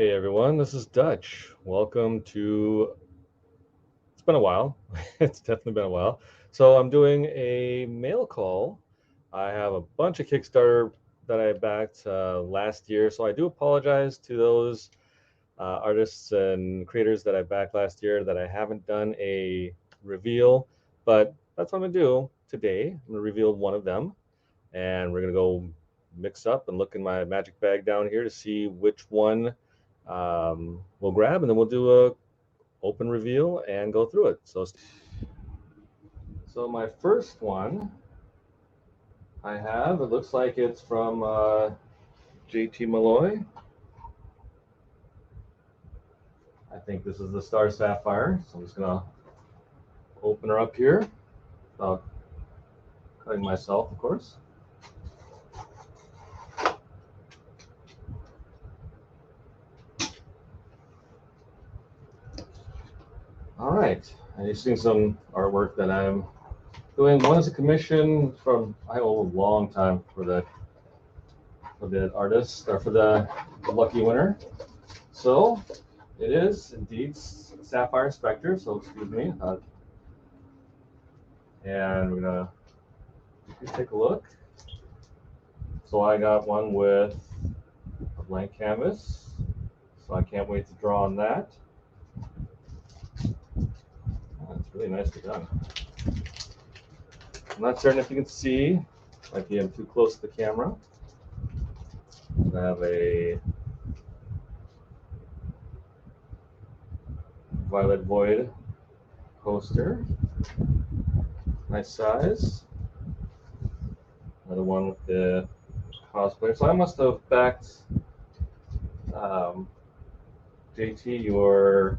Hey everyone, this is Dutch. Welcome to, it's been a while. It's definitely been a while. So I'm doing a mail call. I have a bunch of Kickstarter that I backed last year. So I do apologize to those artists and creators that I backed last year that I haven't done a reveal, but that's what I'm gonna do today. I'm gonna reveal one of them and we're gonna go mix up and look in my magic bag down here to see which one we'll grab, and then we'll do a open reveal and go through it. So my first one I have, it looks like it's from JT Molloy. I think this is the Star Sapphire, so I'm just gonna open her up here without cutting myself, of course. All right, and you're seeing some artwork that I'm doing. One is a commission from I owe a long time for the artist or for the lucky winner. So it is indeed Sapphire Spectre. So excuse me, and we're gonna take a look. So I got one with a blank canvas. So I can't wait to draw on that. It's really nicely done. I'm not certain if you can see, might be too close to the camera. I have a Violet Void poster, nice size. Another one with the cosplay. So I must have backed JT your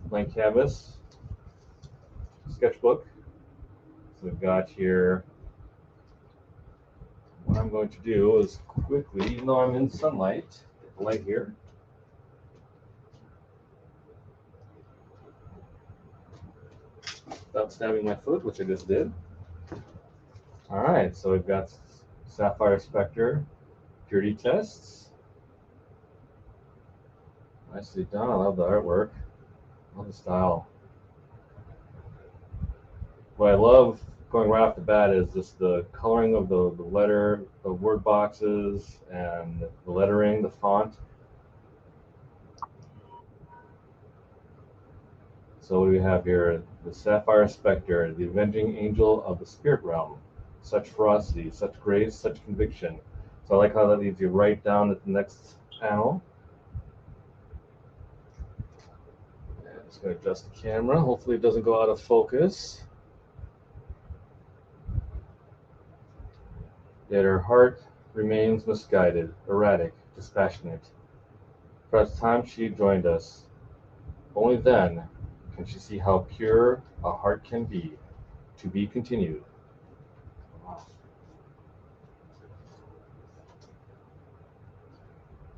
blank canvas sketchbook. So we've got here. What I'm going to do is quickly, even though I'm in sunlight, get the light here. Without stabbing my foot, which I just did. All right, so we've got Sapphire Spectre purity tests. Nicely done. I love the artwork. I love the style. What I love going right off the bat is just the coloring of the letter, the word boxes, and the lettering, the font. So what do we have here? The Sapphire Spectre, the avenging angel of the spirit realm. Such ferocity, such grace, such conviction. So I like how that leads you right down at the next panel. And I'm just going to adjust the camera. Hopefully it doesn't go out of focus. Yet her heart remains misguided, erratic, dispassionate. For the time she joined us, only then can she see how pure a heart can be, to be continued. Wow.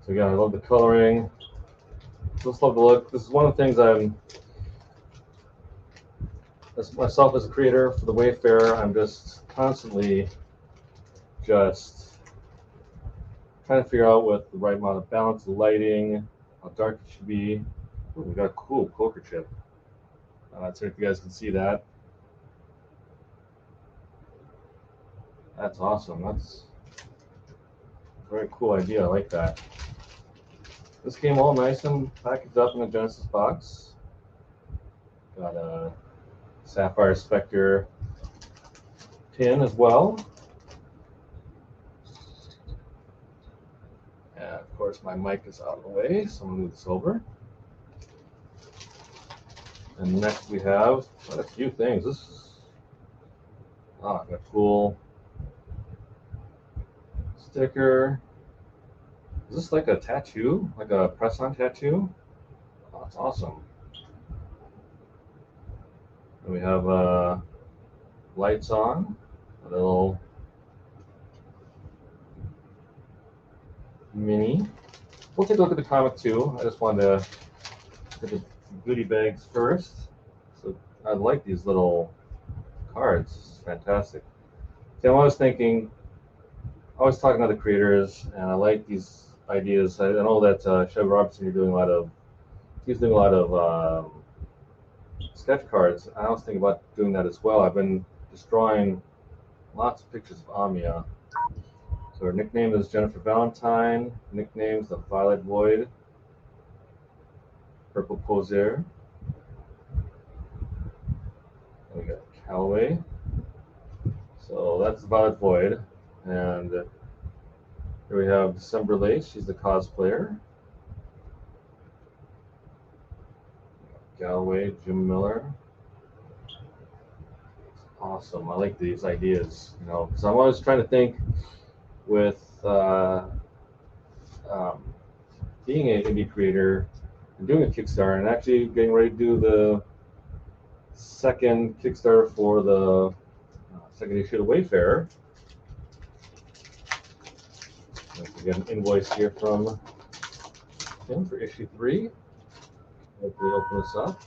So again, I love the coloring. Just love the look. This is one of the things as myself as a creator for the Wayfarer, I'm just constantly just trying to figure out what the right amount of balance, the lighting, how dark it should be. Ooh, we got a cool poker chip. Not sure if you guys can see that. That's awesome. That's a very cool idea. I like that. This came all nice and packaged up in a Genesis box. Got a Sapphire Spectre pin as well. And of course my mic is out of the way, so I'm gonna move this over. And next we have quite a few things. This is got a cool sticker. Is this like a tattoo? Like a press-on tattoo? Oh, that's awesome. And we have lights on, a little mini. We'll take a look at the comic too. I just wanted to get the goodie bags first. So I like these little cards. It's fantastic. See, I'm always thinking, always talking to other creators, and I like these ideas. I know that Chevy Robertson, he's doing a lot of sketch cards. I was thinking about doing that as well. I've been just drawing lots of pictures of Amia. So her nickname is Jennifer Valentine. Nicknames: the Violet Void, Purple Poseur. And we got Callaway. So that's the Violet Void. And here we have December Lace. She's the cosplayer. Galloway, Jim Miller. Awesome. I like these ideas, because I'm always trying to think with being an indie creator and doing a Kickstarter and actually getting ready to do the second Kickstarter for the second issue of Wayfarer. Let's get an invoice here from him for issue 3. Hopefully open this up.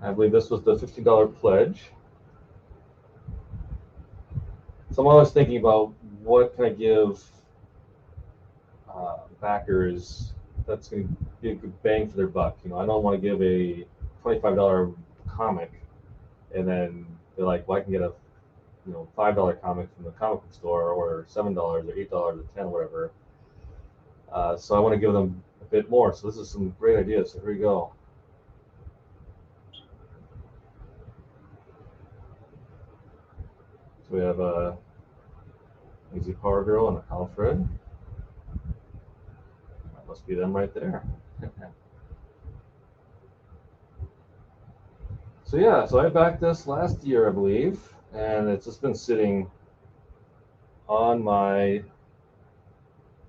I believe this was the $15 pledge. So I'm always thinking about what can I give backers that's going to be a good bang for their buck. I don't want to give a $25 comic and then they're like, well, I can get a $5 comic from the comic book store, or $7 or $8 or $10, whatever. So I want to give them a bit more. So this is some great ideas. So here we go. So we have a Easy Power Girl and a Alfred. That must be them right there. So yeah, so I backed this last year, I believe, and it's just been sitting on my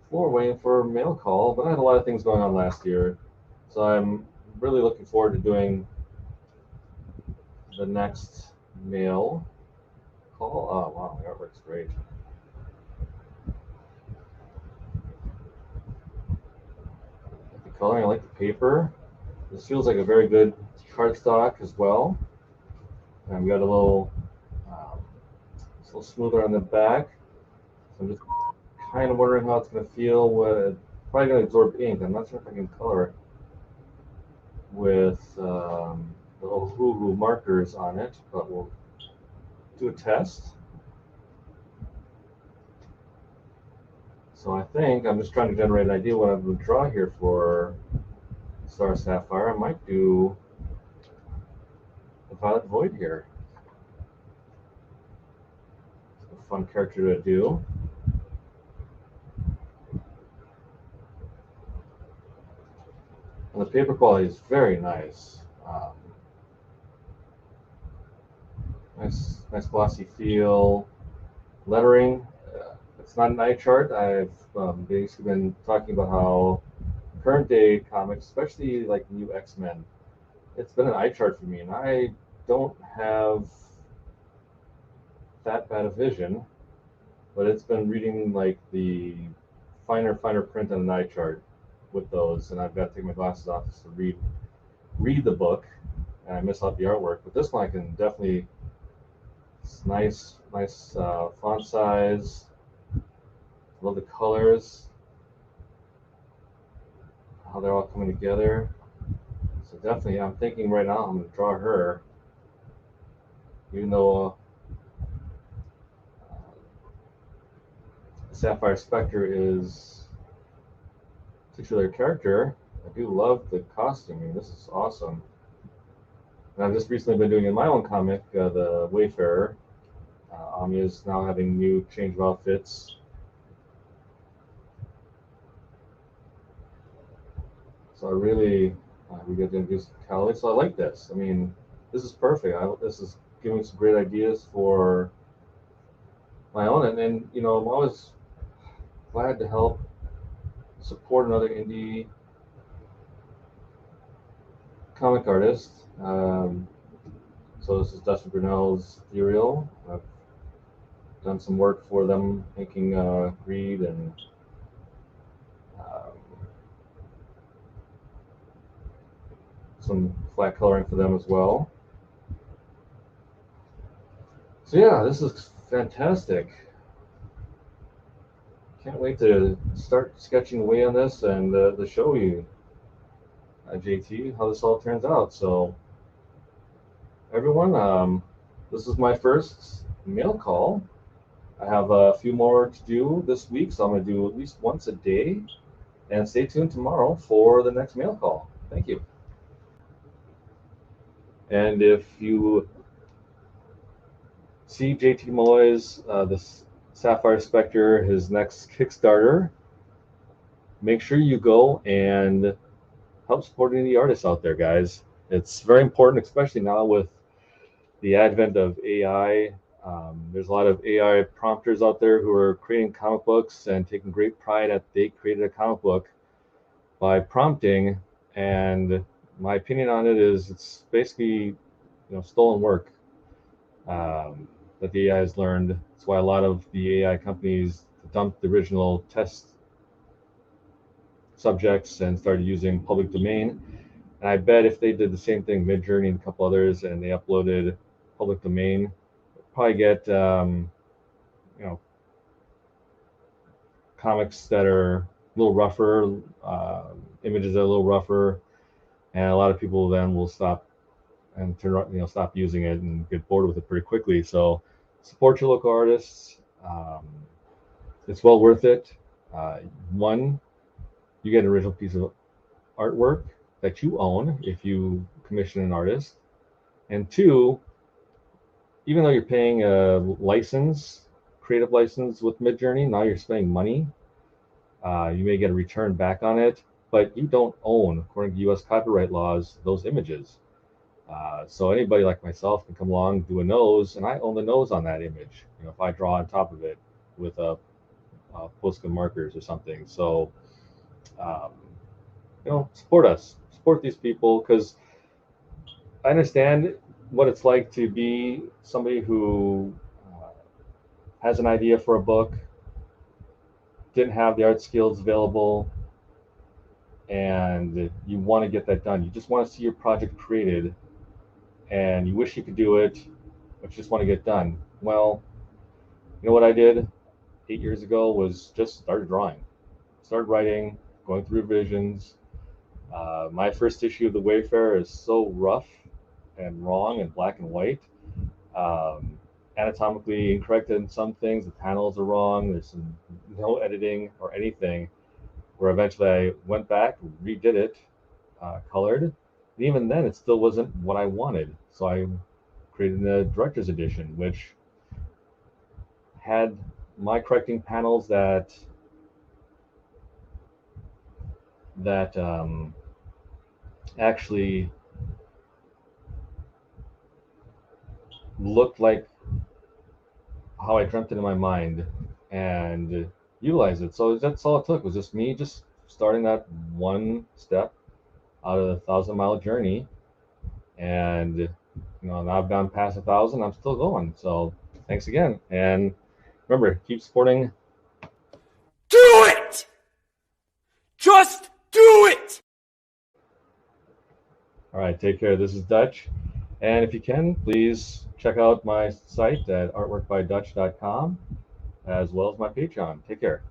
floor waiting for a mail call. But I had a lot of things going on last year, so I'm really looking forward to doing the next mail call. Oh wow, the artwork's great. I like the coloring, I like the paper. This feels like a very good cardstock as well. And we got a little, it's a little smoother on the back. So I'm just kind of wondering how it's going to feel with, probably going to absorb ink. I'm not sure if I can color it with the Ohuhu markers on it, but we'll do a test. So I think I'm just trying to generate an idea what I'm going to draw here for Star Sapphire. I might do the Violet Void here. It's a fun character to do. And the paper quality is very nice. Nice glossy feel. Lettering. It's not an eye chart. I've basically been talking about how current day comics, especially like new X-Men, it's been an eye chart for me, and I don't have that bad a vision, but it's been reading like the finer print on an eye chart with those, and I've got to take my glasses off to read the book, and I miss out the artwork. But this one I can definitely. It's nice font size. Love the colors, how they're all coming together. So definitely, I'm thinking right now I'm going to draw her, even though Sapphire Spectre is a titular character. I do love the costuming. This is awesome. And I've just recently been doing in my own comic, the Wayfarer. Ami is now having new change of outfits. So I really, we get to introduce Cali. So I like this. I mean, this is perfect. This is giving some great ideas for my own. And then, I'm always glad to help support another indie comic artist. So this is Dustin Brunel's Ethereal. I've done some work for them, making Greed and some flat coloring for them as well. So yeah, this is fantastic. can't wait to start sketching away on this and to show you, JT, how this all turns out. So, everyone, this is my first mail call. I have a few more to do this week, so I'm going to do at least once a day. And stay tuned tomorrow for the next mail call. Thank you. And if you see JT Molloy's the Sapphire Spectre, his next Kickstarter, make sure you go and help supporting the artists out there, guys. It's very important, especially now with the advent of AI. There's a lot of AI prompters out there who are creating comic books and taking great pride that they created a comic book by prompting. And my opinion on it is it's basically stolen work that the AI has learned. That's why a lot of the AI companies dumped the original test subjects and started using public domain. And I bet if they did the same thing, Midjourney and a couple others, and they uploaded public domain, probably get comics that are a little rougher, images that are a little rougher, and a lot of people then will stop and stop using it and get bored with it pretty quickly. So support your local artists. It's well worth it. One, you get an original piece of artwork that you own if you commission an artist. And two, even though you're paying a creative license with Midjourney, now you're spending money. You may get a return back on it, but you don't own, according to US copyright laws, those images. So anybody like myself can come along, do a nose, and I own the nose on that image. If I draw on top of it with a Posca markers or something. So, support us, support these people, because I understand what it's like to be somebody who has an idea for a book, didn't have the art skills available, and you want to get that done. You just want to see your project created, and you wish you could do it, but you just want to get done. Well, you know what I did 8 years ago was just started drawing, started writing, going through revisions. My first issue of the Wayfarer is so rough and wrong and black and white, anatomically incorrect in some things. The panels are wrong. There's no editing or anything. Where eventually I went back, redid it, colored. And even then, it still wasn't what I wanted. So I created a director's edition, which had my correcting panels that actually looked like how I dreamt it in my mind and utilized it. So that's all it took, was just me just starting that one step out of the 1,000-mile journey. And now I've gone past 1,000. I'm still going. So thanks again. And remember, keep supporting. Do it! Just do it! All right, take care. This is Dutch. And if you can, please check out my site at artworkbydutch.com, as well as my Patreon. Take care.